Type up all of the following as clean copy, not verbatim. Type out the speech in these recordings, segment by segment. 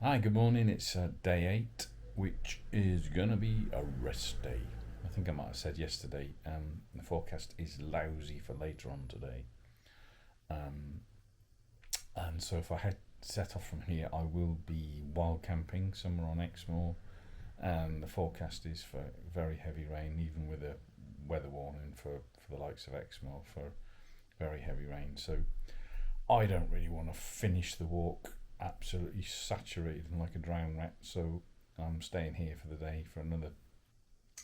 Hi, good morning. It's day 8, which is going to be a rest day. I think I might have said yesterday, the forecast is lousy for later on today. And so if I had set off from here, I will be wild camping somewhere on Exmoor. And the forecast is for very heavy rain, even with a weather warning for the likes of Exmoor for very heavy rain. So I don't really want to finish the walk absolutely saturated and like a drowned rat, so I'm staying here for the day for another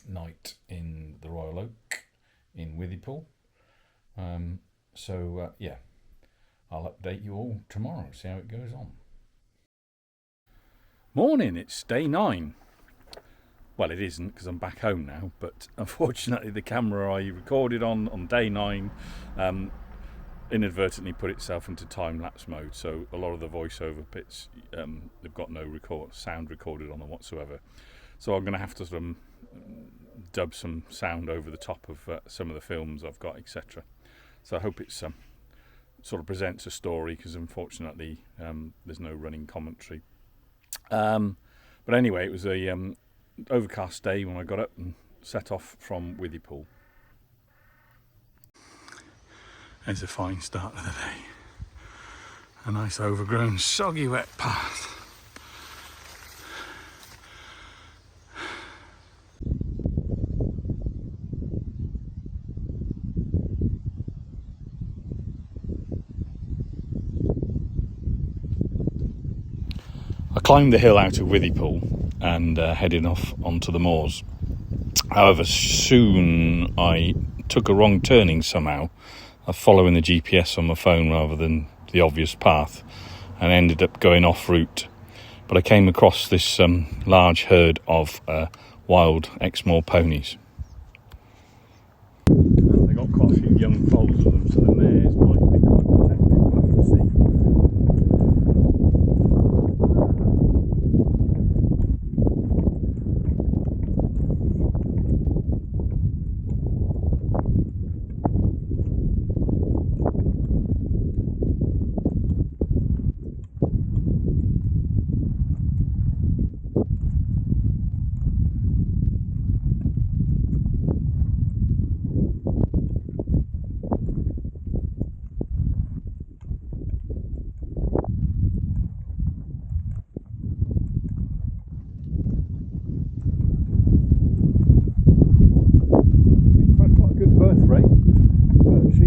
night in the Royal Oak in Withypool. Yeah, I'll update you all tomorrow, see how it goes on. Morning, it's day 9. Well, it isn't because I'm back home now, but unfortunately the camera I recorded on day 9 inadvertently put itself into time-lapse mode, so a lot of the voiceover bits, they've got no sound recorded on them whatsoever. So I'm going to have to sort of dub some sound over the top of some of the films I've got, etc. So I hope it's sort of presents a story, because unfortunately there's no running commentary. But anyway, it was a overcast day when I got up and set off from Withypool. It's a fine start of the day. A nice overgrown, soggy, wet path. I climbed the hill out of Withypool and headed off onto the moors. However, soon I took a wrong turning somehow, following the GPS on my phone rather than the obvious path, and ended up going off route. But I came across this large herd of wild Exmoor ponies. They got quite a few young foals of them, so the mares might be quite protected. We'll have to see.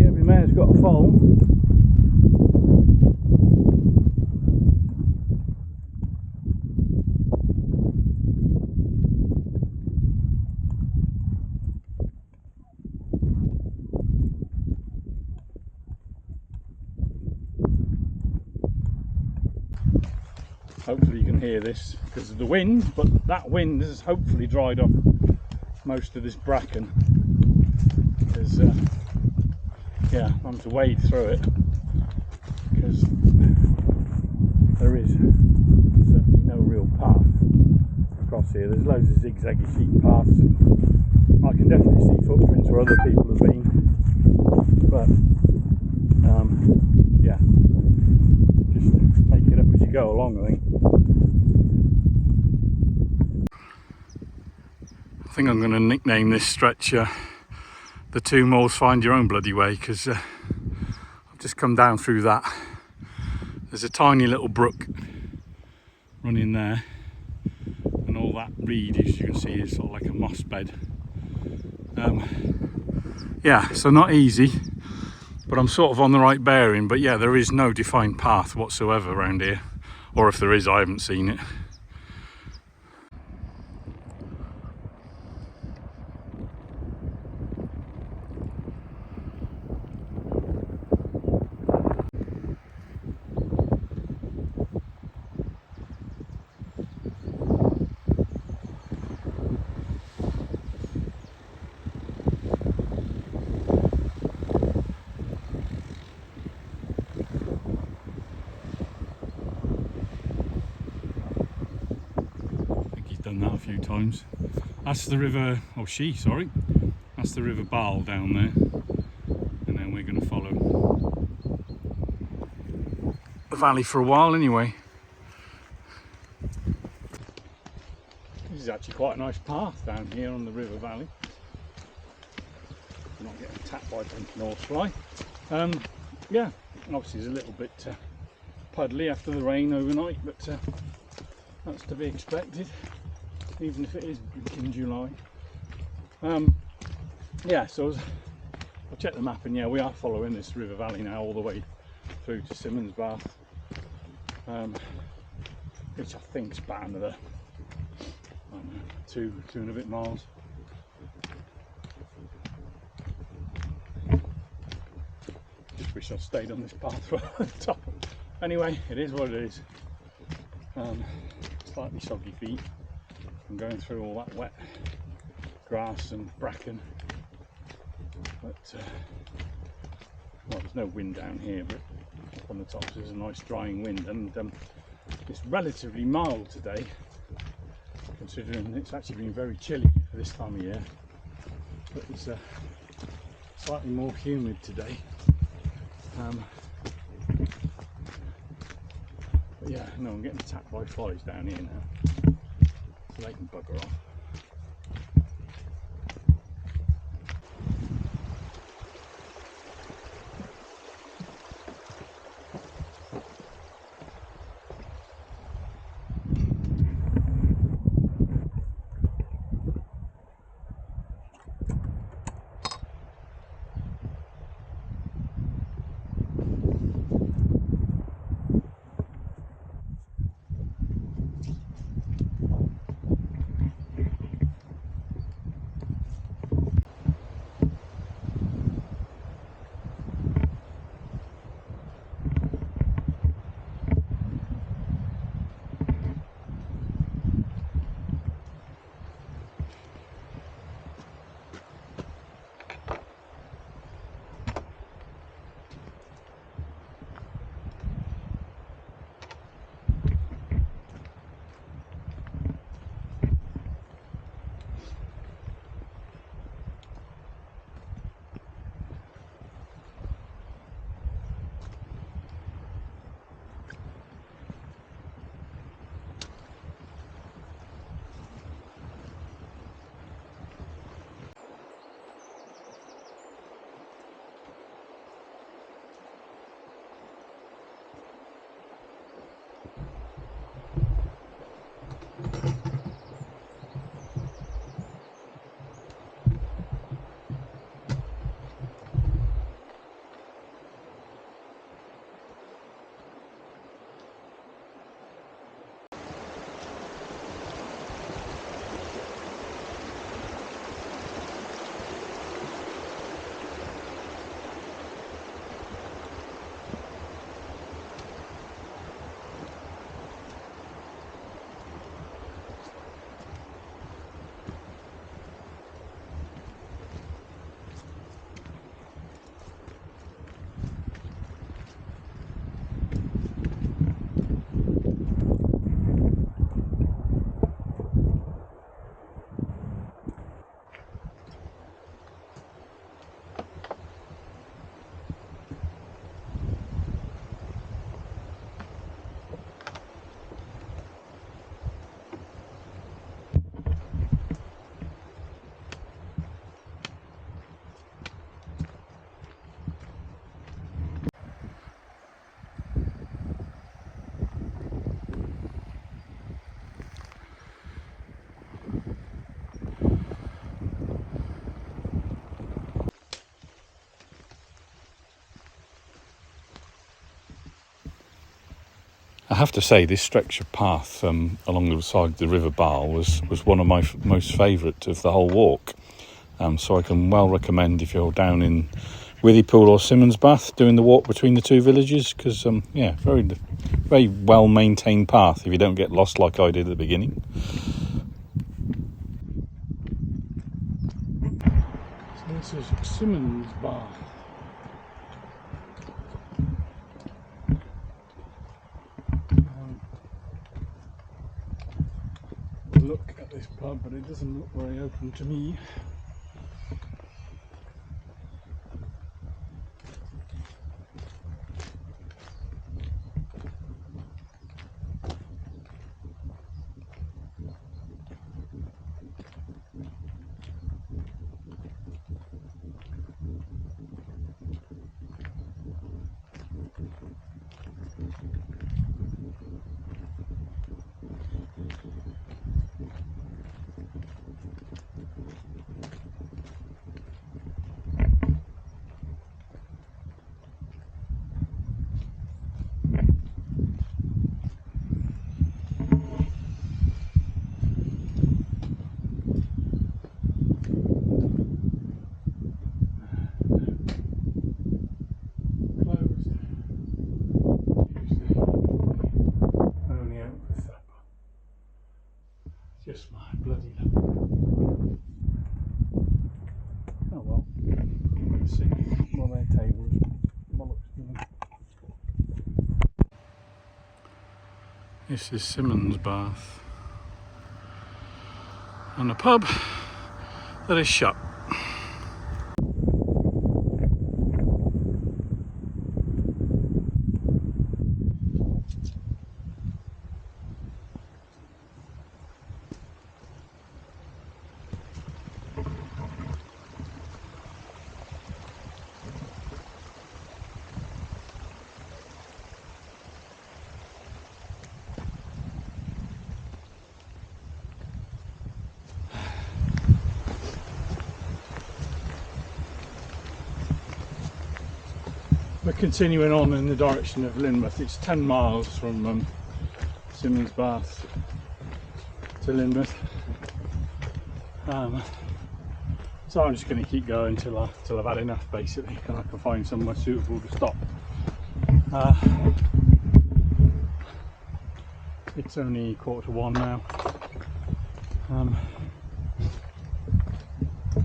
Every mare's got a foal. Hopefully you can hear this because of the wind, but that wind has hopefully dried off most of this bracken, because I'm having to wade through it, because there is certainly no real path across here. There's loads of zigzaggy sheep paths, and I can definitely see footprints where other people have been, but just make it up as you go along, I think I'm going to nickname this stretch the 2 moors find your own bloody way, because I've just come down through that. There's a tiny little brook running there, and all that reed, as you can see, is sort of like a moss bed. So not easy, but I'm sort of on the right bearing. But yeah, there is no defined path whatsoever around here, or if there is, I haven't seen it. Done that a few times. That's the river, that's the river Barl down there, and then we're going to follow the valley for a while anyway. This is actually quite a nice path down here on the river valley. We're not getting attacked by a drunken horsefly. Yeah, obviously it's a little bit puddly after the rain overnight, but that's to be expected, even if it is in July. Yeah, so I'll check the map, and yeah, we are following this river valley now all the way through to Simonsbath, which I think is about another, I don't know, two and a bit miles. Just wish I'd stayed on this path right at the top. Anyway, it is what it is. Slightly soggy feet from going through all that wet grass and bracken, but well, there's no wind down here, but up on the tops there's a nice drying wind, and it's relatively mild today, considering it's actually been very chilly for this time of year, but it's slightly more humid today. But yeah, no, I'm getting attacked by flies down here now, so they can bugger off. I have to say, this stretch of path along the side of the River Barle was one of my most favourite of the whole walk. So I can well recommend, if you're down in Withypool or Simonsbath, doing the walk between the two villages, because yeah, very well maintained path if you don't get lost like I did at the beginning. So this is Simonsbath. Look at this pub, but it doesn't look very open to me. This is Simonsbath, and a pub that is shut. We're continuing on in the direction of Lynmouth. It's 10 miles from Simonsbath to Lynmouth. So I'm just going to keep going till I've had enough, basically, and I can find somewhere suitable to stop. It's only 1:45 now.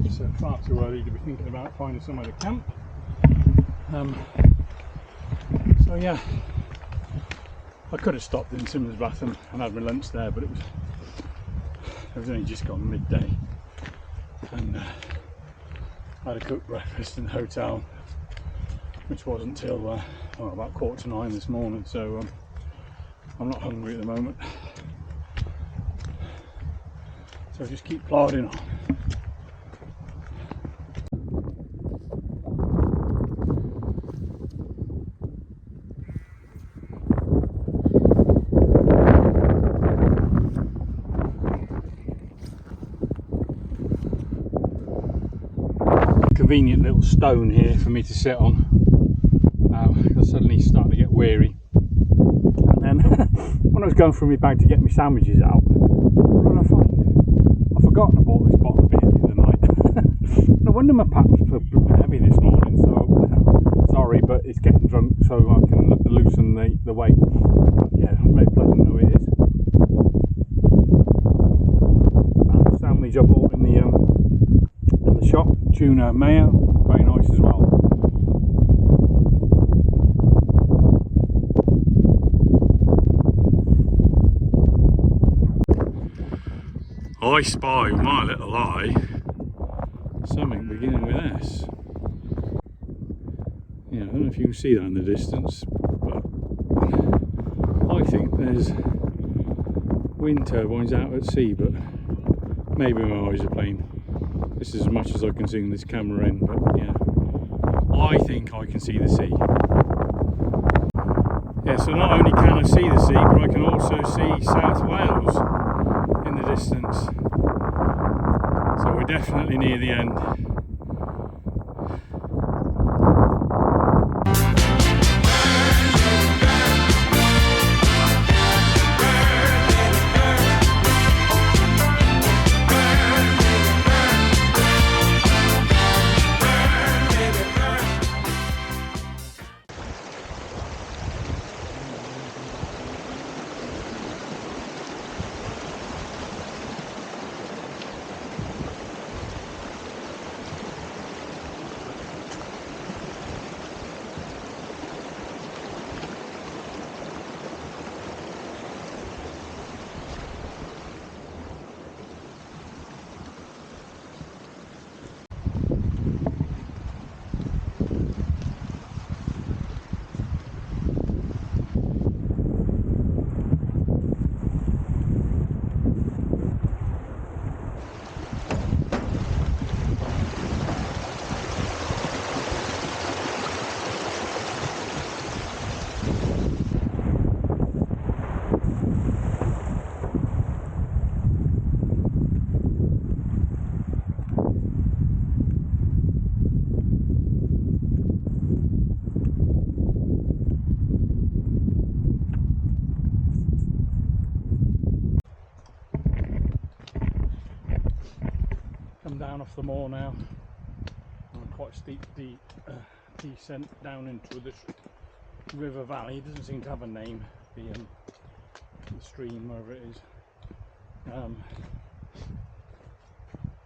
So far too early to be thinking about finding somewhere to camp. So yeah, I could have stopped in Simonsbath and had my lunch there, but it was only just gone midday, and I had a cooked breakfast in the hotel, which wasn't till about 9:15 this morning. So I'm not hungry at the moment, so just keep plodding on. Convenient little stone here for me to sit on. I suddenly started to get weary, and then when I was going through my bag to get my sandwiches out, what did I find? I've forgotten I bought this bottle of beer the other night. No wonder my pack was heavy this morning, so sorry, but it's getting drunk so I can loosen the weight. But yeah, very pleasant though it is. And the sandwich I bought in the shop, tuna mayo, very nice as well. I spy with my little eye something beginning with S. Yeah, I don't know if you can see that in the distance, but I think there's wind turbines out at sea, but maybe my eyes are playing. This is as much as I can see in this camera end, but yeah, I think I can see the sea. Yeah, so not only can I see the sea, but I can also see South Wales in the distance. So we're definitely near the end. Down off the moor now, on quite a steep descent down into the river valley. It doesn't seem to have a name, the stream, wherever it is,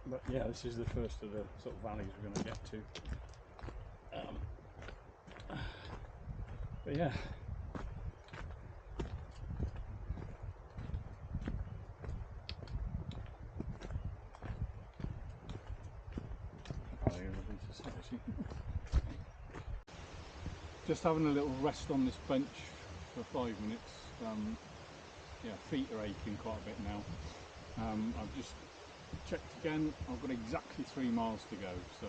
but yeah, this is the first of the sort of valleys we're going to get to. But yeah, to see. Just having a little rest on this bench for 5 minutes. Yeah, feet are aching quite a bit now. I've just checked again. I've got exactly 3 miles to go, so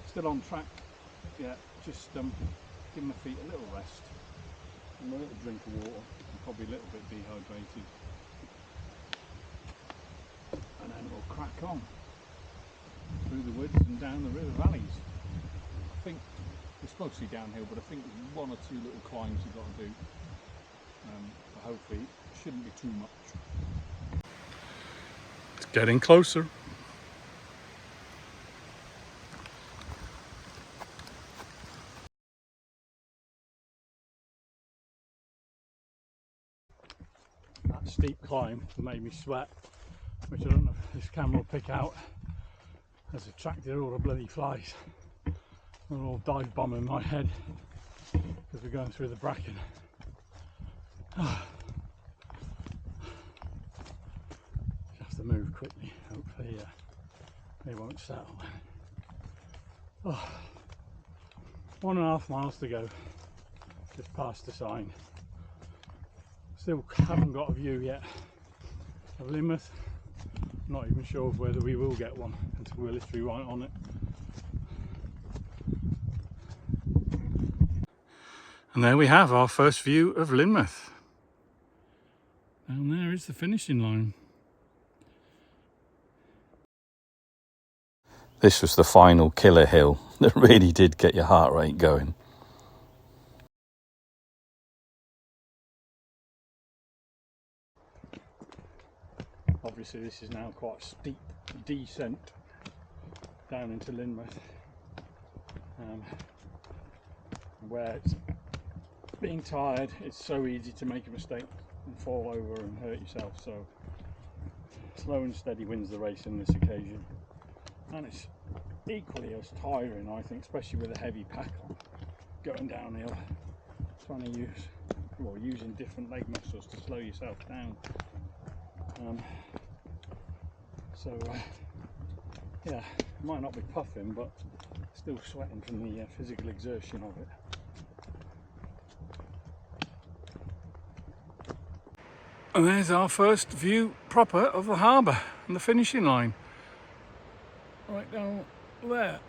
still on track. Yeah, just give my feet a little rest and a little drink of water. I'm probably a little bit dehydrated, and then we'll crack on through the woods and down the river valleys. I think it's mostly downhill, but I think there's 1 or 2 little climbs you've got to do. But hopefully it shouldn't be too much. It's getting closer. That steep climb made me sweat, which I don't know if this camera will pick out, has attracted all the bloody flies. They're all dive bombing my head because we're going through the bracken. Have to move quickly, hopefully they won't settle. 1.5 miles to go, just past the sign. Still haven't got a view yet of Lynmouth. Not even sure of whether we will get one until we're literally right on it. And there we have our first view of Lynmouth. Down there is the finishing line. This was the final killer hill that really did get your heart rate going. Obviously this is now quite a steep descent down into Lynmouth, where it's being tired, it's so easy to make a mistake and fall over and hurt yourself, so slow and steady wins the race in this occasion. And it's equally as tiring, I think, especially with a heavy pack on, going downhill, trying to using different leg muscles to slow yourself down. Yeah, might not be puffing, but still sweating from the physical exertion of it. And there's our first view proper of the harbour and the finishing line. Right down there.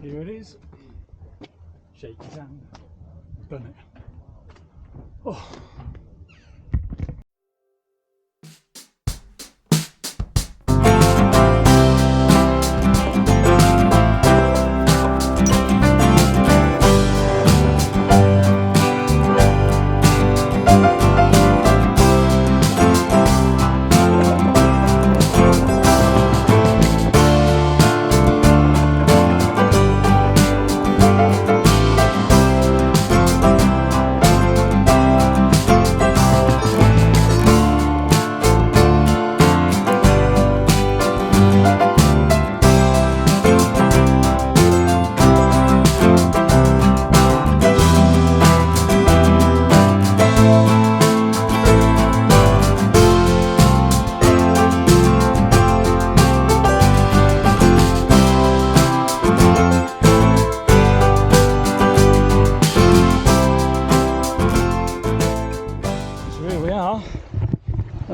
Here it is. Shake his hand. Done it. Oh.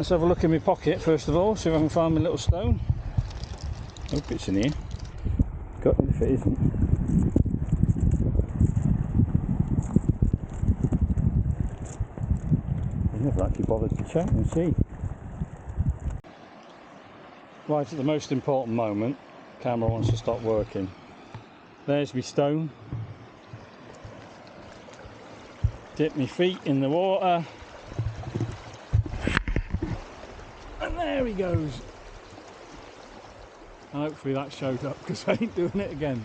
let's have a look in my pocket first of all, see if I can find my little stone. Hope it's in here. Got it if it isn't. I never actually bothered to check and see. Right at the most important moment, camera wants to stop working. There's my stone. Dip my feet in the water. And there he goes. And hopefully that showed up because I ain't doing it again.